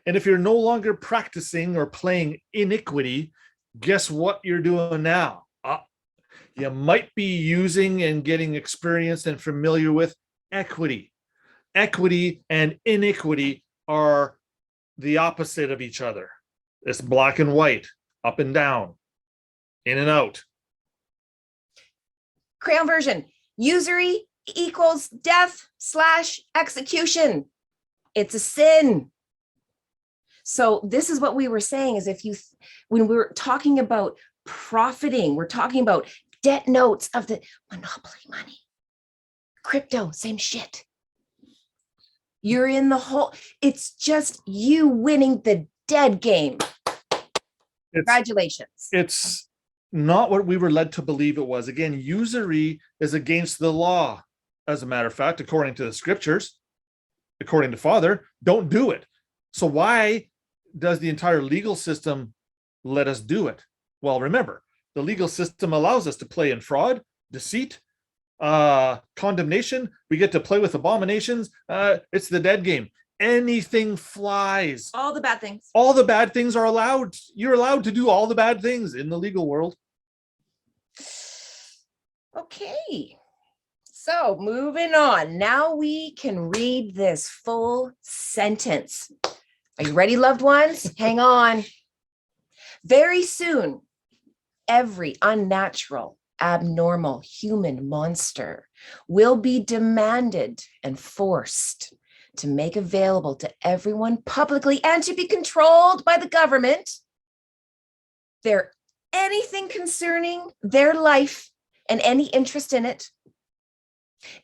And if you're no longer practicing or playing iniquity, guess what you're doing now? You might be using and getting experienced and familiar with equity. Equity and iniquity are the opposite of each other. It's black and white, up and down, in and out. Crayon version, usury equals death/execution. It's a sin. So this is what we were saying is when we were talking about profiting, we're talking about debt notes of the monopoly money. Crypto, same shit. You're in the hole. It's just you winning the dead game. Congratulations. It's not what we were led to believe it was. Again, usury is against the law. As a matter of fact, according to the Scriptures, according to Father, don't do it. So why does the entire legal system let us do it? Well, remember, the legal system allows us to play in fraud, deceit, condemnation. We get to play with abominations. It's the dead game. Anything flies. All the bad things. All the bad things are allowed. You're allowed to do all the bad things in the legal world. Okay. So moving on. Now we can read this full sentence. Are you ready, loved ones? Hang on. Very soon, every unnatural, abnormal human monster will be demanded and forced to make available to everyone publicly and to be controlled by the government anything concerning their life and any interest in it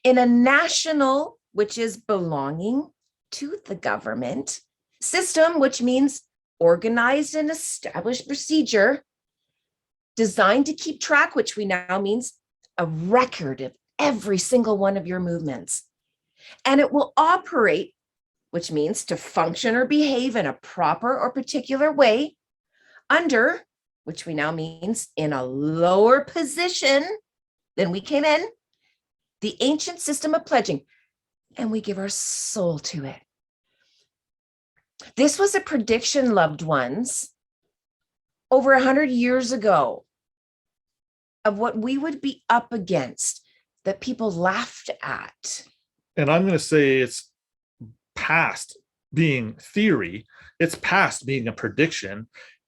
in a national which is belonging to the government, system, which means organized and established procedure, designed to keep track, which we now means a record of every single one of your movements. And it will operate, which means to function or behave in a proper or particular way, under, which we now means in a lower position than we came in, the ancient system of pledging, and we give our soul to it. This was a prediction, loved ones, over 100 years ago of what we would be up against, that people laughed at. And I'm going to say it's past being theory. It's past being a prediction.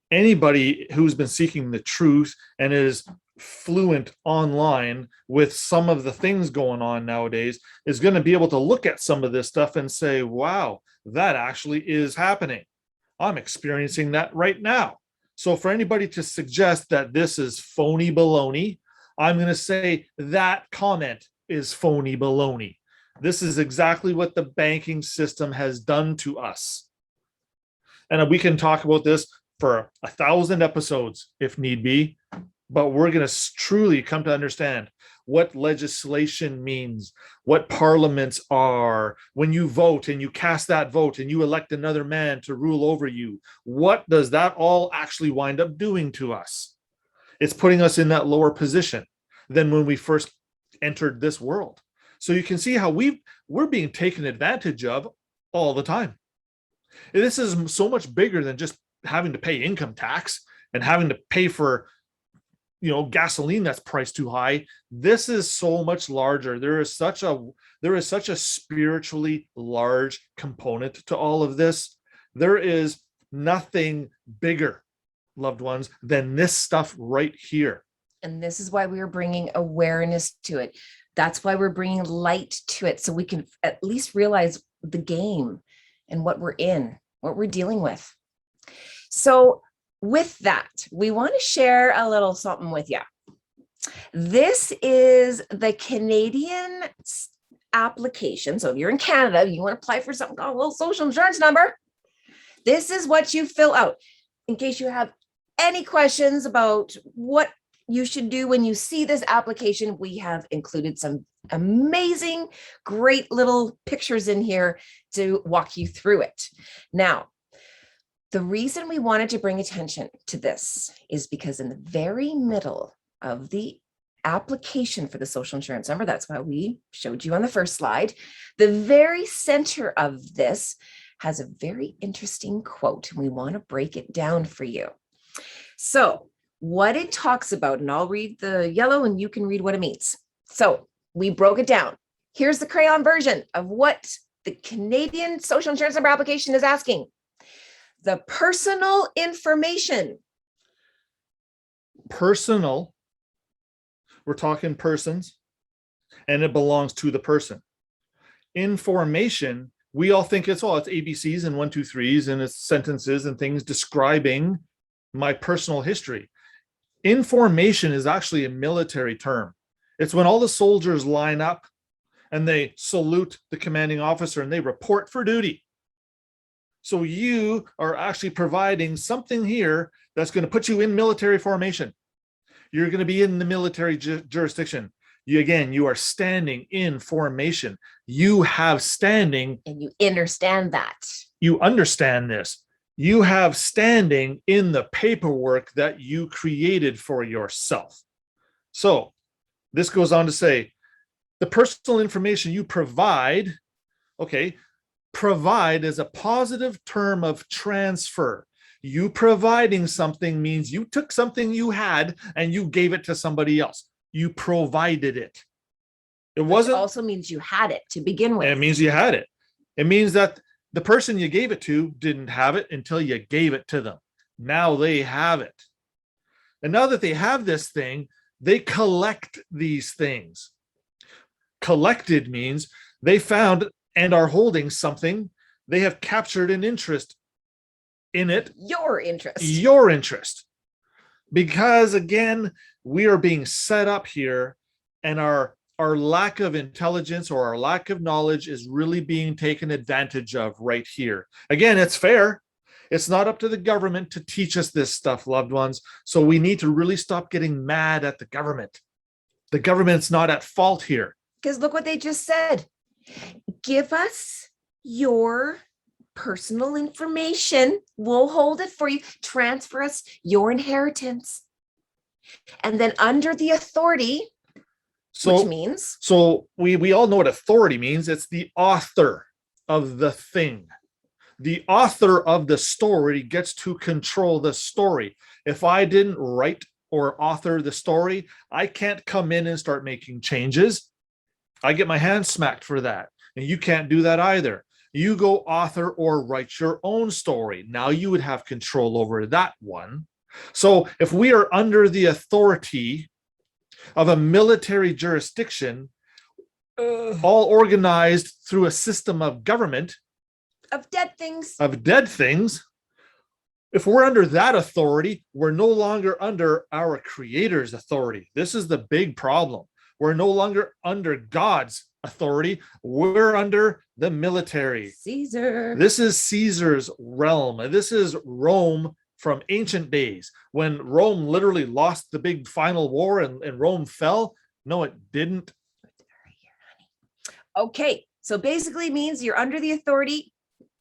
Anybody who's been seeking the truth and is fluent online with some of the things going on nowadays is going to be able to look at some of this stuff and say, wow, that actually is happening. I'm experiencing that right now. So for anybody to suggest that this is phony baloney, I'm going to say that comment is phony baloney. This is exactly what the banking system has done to us. And we can talk about this for 1,000 episodes if need be, but we're going to truly come to understand what legislation means, what parliaments are, when you vote and you cast that vote and you elect another man to rule over you. What does that all actually wind up doing to us? It's putting us in that lower position than when we first entered this world. So you can see how we're being taken advantage of all the time. And this is so much bigger than just having to pay income tax and having to pay for, gasoline that's priced too high. This is so much larger. There is such a spiritually large component to all of this. There is nothing bigger, loved ones, than this stuff right here. And this is why we are bringing awareness to it. That's why we're bringing light to it, so we can at least realize the game and what we're in, what we're dealing with. So with that, we want to share a little something with you. This is the Canadian application. So if you're in Canada, you want to apply for something called a little social insurance number. This is what you fill out in case you have any questions about what you should do when you see this application. We have included some amazing, great little pictures in here to walk you through it. Now, the reason we wanted to bring attention to this is because in the very middle of the application for the social insurance number, that's why we showed you on the first slide, the very center of this has a very interesting quote, and we want to break it down for you. So what it talks about, and I'll read the yellow and you can read what it means. So we broke it down. Here's the Crayon version of what the Canadian social insurance number application is asking. The personal information. Personal, we're talking persons, and it belongs to the person. Information, we all think it's ABCs and 1, 2, 3s, and it's sentences and things describing my personal history. Information is actually a military term. It's when all the soldiers line up and they salute the commanding officer and they report for duty. So you are actually providing something here that's going to put you in military formation. You're going to be in the military jurisdiction. You are standing in formation. You have standing. And you understand that. You understand this. You have standing in the paperwork that you created for yourself. So this goes on to say, the personal information you provide, provide is a positive term of transfer. You providing something means you took something you had and you gave it to somebody else. You provided it. It wasn't. It also means you had it to begin with. It means you had it. It means that the person you gave it to didn't have it until you gave it to them. Now they have it. And now that they have this thing, they collect these things. Collected means they found and are holding something. They have captured an interest in it. Your interest. Because again, we are being set up here, and our our lack of intelligence or our lack of knowledge is really being taken advantage of right here. Again, it's fair. It's not up to the government to teach us this stuff, loved ones. So we need to really stop getting mad at the government. The government's not at fault here. Because look what they just said. Give us your personal information. We'll hold it for you. Transfer us your inheritance. And then under the authority, which means? So we all know what authority means. It's the author of the thing. The author of the story gets to control the story. If I didn't write or author the story, I can't come in and start making changes. I get my hand smacked for that. And you can't do that either. You go author or write your own story. Now you would have control over that one. So if we are under the authority of a military jurisdiction, all organized through a system of government, Of dead things. If we're under that authority, we're no longer under our creator's authority. This is the big problem. We're no longer under God's authority. We're under the military. Caesar. This is Caesar's realm. This is Rome from ancient days, when Rome literally lost the big final war and Rome fell. No, it didn't. Okay, so basically means you're under the authority.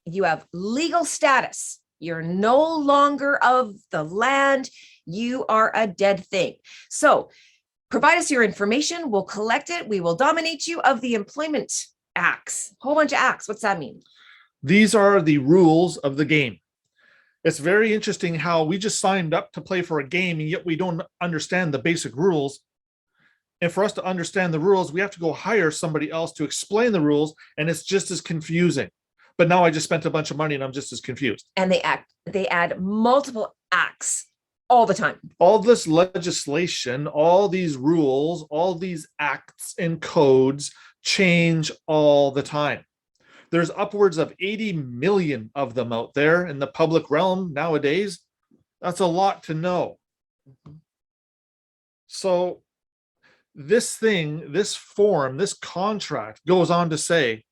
You have legal status. You're no longer of the land. You are a dead thing. So provide us your information. We'll collect it. We will dominate you of the employment acts. Whole bunch of acts. What's that mean? These are the rules of the game. It's very interesting how we just signed up to play for a game, and yet we don't understand the basic rules. And for us to understand the rules, we have to go hire somebody else to explain the rules, and it's just as confusing. But now I just spent a bunch of money and I'm just as confused. And they add multiple acts all the time. All this legislation, all these rules, all these acts and codes change all the time. There's upwards of 80 million of them out there in the public realm nowadays. That's a lot to know. So this thing, this form, this contract goes on to say,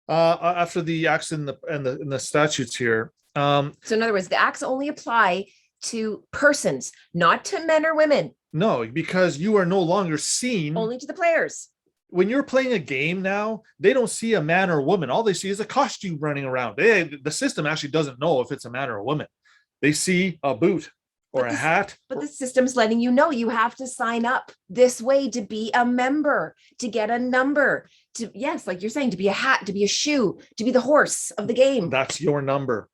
after the acts and the statutes here. So in other words, the acts only apply to persons, not to men or women. No, because you are no longer seen. Only to the players. When you're playing a game now, they don't see a man or a woman. All they see is a costume running around. The system actually doesn't know if it's a man or a woman. They see a boot or a hat. But the system's letting you know you have to sign up this way to be a member, to get a number, to, yes, like you're saying, to be a hat, to be a shoe, to be the horse of the game. That's your number.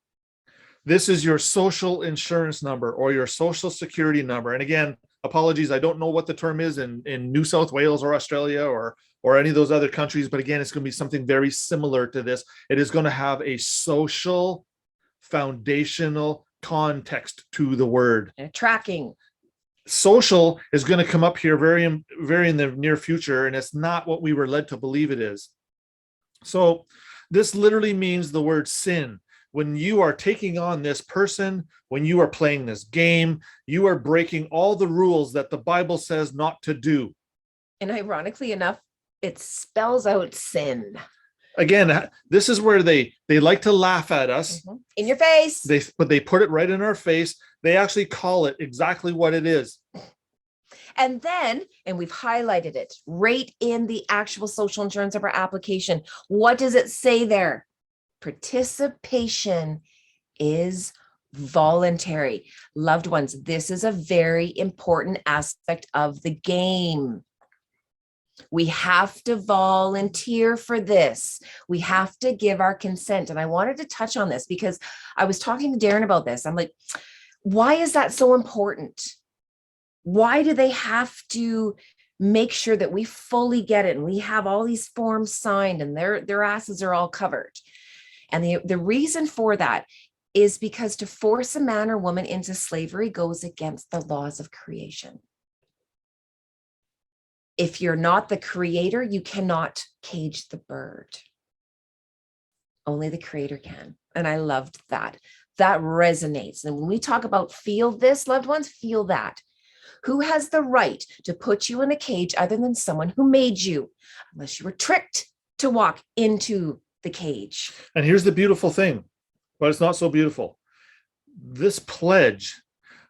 This is your social insurance number or your social security number. And again, apologies, I don't know what the term is in New South Wales or Australia or any of those other countries. But again, it's going to be something very similar to this. It is going to have a social foundational context to the word. And tracking. Social is going to come up here very, very in the near future, and it's not what we were led to believe it is. So this literally means the word sin. When you are taking on this person, when you are playing this game, you are breaking all the rules that the Bible says not to do. And ironically enough, it spells out sin. Again, this is where they like to laugh at us. Mm-hmm. In your face. But they put it right in our face. They actually call it exactly what it is. And then, and we've highlighted it right in the actual social insurance of our application. What does it say there? Participation is voluntary. Loved ones, this is a very important aspect of the game. We have to volunteer for this. We have to give our consent. And I wanted to touch on this because I was talking to Darren about this. I'm like, why is that so important? Why do they have to make sure that we fully get it and we have all these forms signed and their asses are all covered? And the reason for that is because to force a man or woman into slavery goes against the laws of creation. If you're not the creator, you cannot cage the bird. Only the creator can. And I loved that. That resonates. And when we talk about feel this, loved ones, feel that. Who has the right to put you in a cage other than someone who made you, unless you were tricked to walk into the cage? And here's the beautiful thing, but it's not so beautiful. This pledge,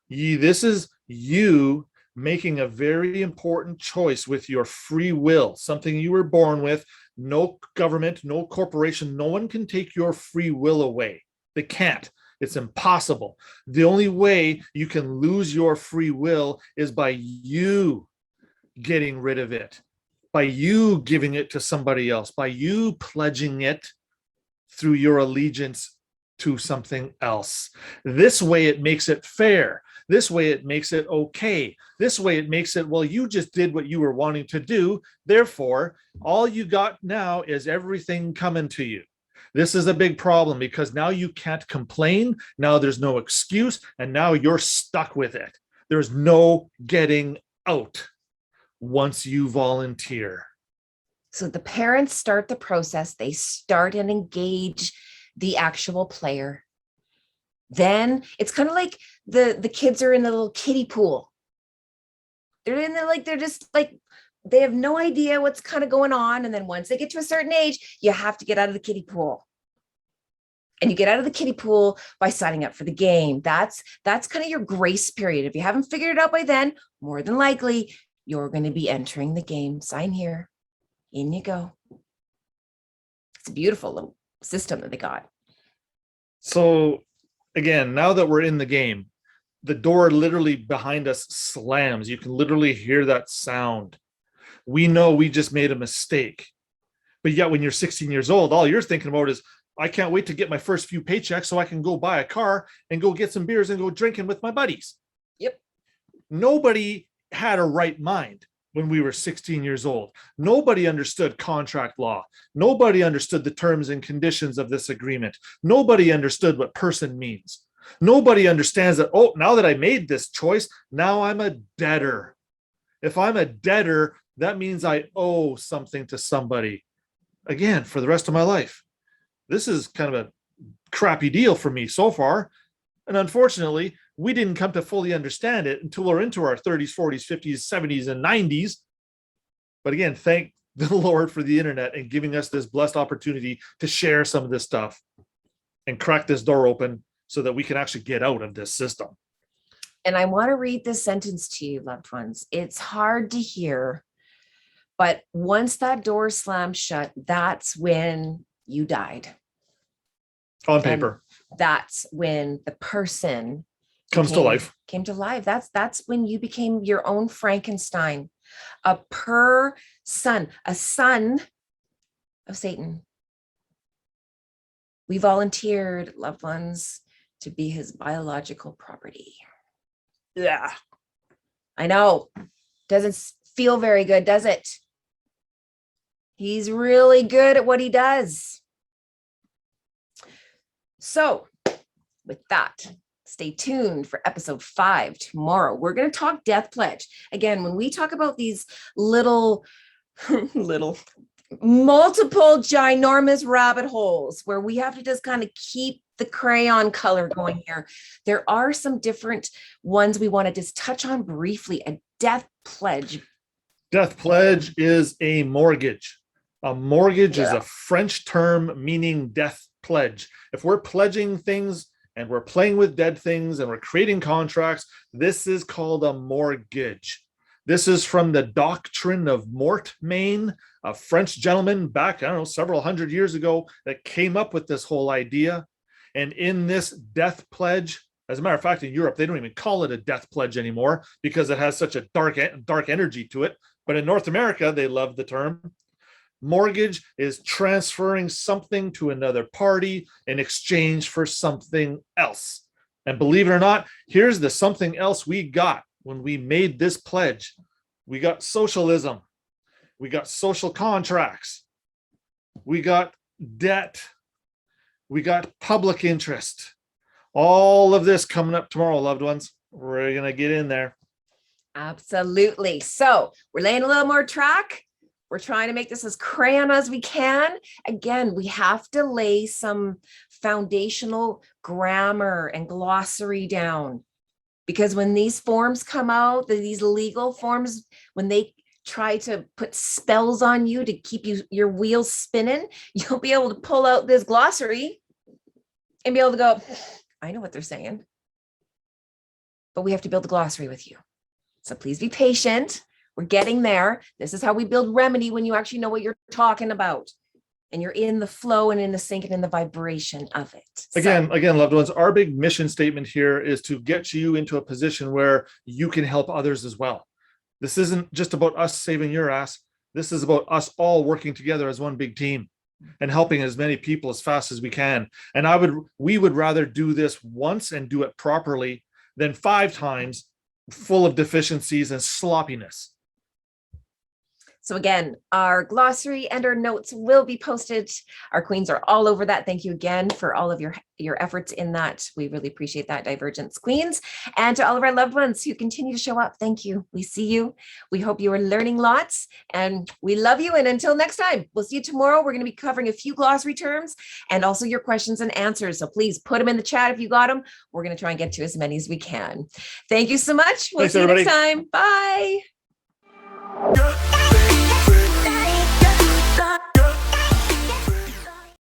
this is you making a very important choice with your free will, something you were born with. No government, no corporation, no one can take your free will away. They can't. It's impossible. The only way you can lose your free will is by you getting rid of it, by you giving it to somebody else, by you pledging it through your allegiance to something else. This way it makes it fair. This way it makes it okay. This way it makes it, well, you just did what you were wanting to do. Therefore, all you got now is everything coming to you. This is a big problem because now you can't complain. Now there's no excuse. And now you're stuck with it. There's no getting out once you volunteer. So the parents start the process. They start and engage the actual player. Then it's kind of like the kids are in the little kiddie pool. They're in there like, they're just like, they have no idea what's kind of going on. And then once they get to a certain age, you have to get out of the kiddie pool. And you get out of the kiddie pool by signing up for the game. That's kind of your grace period. If you haven't figured it out by then, more than likely, you're going to be entering the game. Sign here. In you go. It's a beautiful little system that they got. So again, now that we're in the game, the door literally behind us slams. You can literally hear that sound. We know we just made a mistake. But yet when you're 16 years old, all you're thinking about is, I can't wait to get my first few paychecks so I can go buy a car and go get some beers and go drinking with my buddies. Yep. Nobody had a right mind when we were 16 years old. Nobody understood contract law. Nobody understood the terms and conditions of this agreement. Nobody understood what person means. Nobody understands that, oh, now that I made this choice, now I'm a debtor. If I'm a debtor, that means I owe something to somebody. Again, for the rest of my life. This is kind of a crappy deal for me so far. And unfortunately, we didn't come to fully understand it until we're into our 30s, 40s, 50s, 70s, and 90s. But again, thank the Lord for the internet and giving us this blessed opportunity to share some of this stuff and crack this door open so that we can actually get out of this system. And I want to read this sentence to you, loved ones. It's hard to hear, but once that door slams shut, that's when you died. On paper. And that's when the person comes to life. Came to life. That's when you became your own Frankenstein, a son of Satan. We volunteered, loved ones, to be his biological property. Yeah, I know. Doesn't feel very good, does it? He's really good at what he does. So with that, stay tuned for episode 5 tomorrow. We're going to talk death pledge. Again, when we talk about these little multiple ginormous rabbit holes where we have to just kind of keep the crayon color going here, there are some different ones we want to just touch on briefly. A death pledge. Death pledge is a mortgage. A mortgage is a French term meaning death pledge. If we're pledging things and we're playing with dead things and we're creating contracts, this is called a mortgage. This is from the doctrine of Mortmain, a French gentleman back, I don't know, several hundred years ago that came up with this whole idea. And in this death pledge, as a matter of fact, in Europe, they don't even call it a death pledge anymore because it has such a dark energy to it. But in North America, they love the term. Mortgage is transferring something to another party in exchange for something else. And believe it or not, here's the something else we got when we made this pledge. We got socialism. We got social contracts. We got debt. We got public interest. All of this coming up tomorrow, loved ones. We're going to get in there. Absolutely. So we're laying a little more track. We're trying to make this as crayon as we can. Again, we have to lay some foundational grammar and glossary down Because when these forms come out, these legal forms, when they try to put spells on you to keep your wheels spinning, you'll be able to pull out this glossary and be able to go, I know what they're saying. But we have to build the glossary with you. So please be patient. We're getting there. This is how we build remedy, when you actually know what you're talking about and you're in the flow and in the sync and in the vibration of it. Again, loved ones, our big mission statement here is to get you into a position where you can help others as well. This isn't just about us saving your ass. This is about us all working together as one big team and helping as many people as fast as we can. And we would rather do this once and do it properly than 5 times full of deficiencies and sloppiness. So again, our glossary and our notes will be posted. Our queens are all over that. Thank you again for all of your efforts in that. We really appreciate that, Divergence queens. And to all of our loved ones who continue to show up, thank you. We see you. We hope you are learning lots, and we love you. And until next time, we'll see you tomorrow. We're going to be covering a few glossary terms and also your questions and answers. So please put them in the chat if you got them. We're going to try and get to as many as we can. Thank you so much. We'll Thanks, see everybody. you next time. Bye.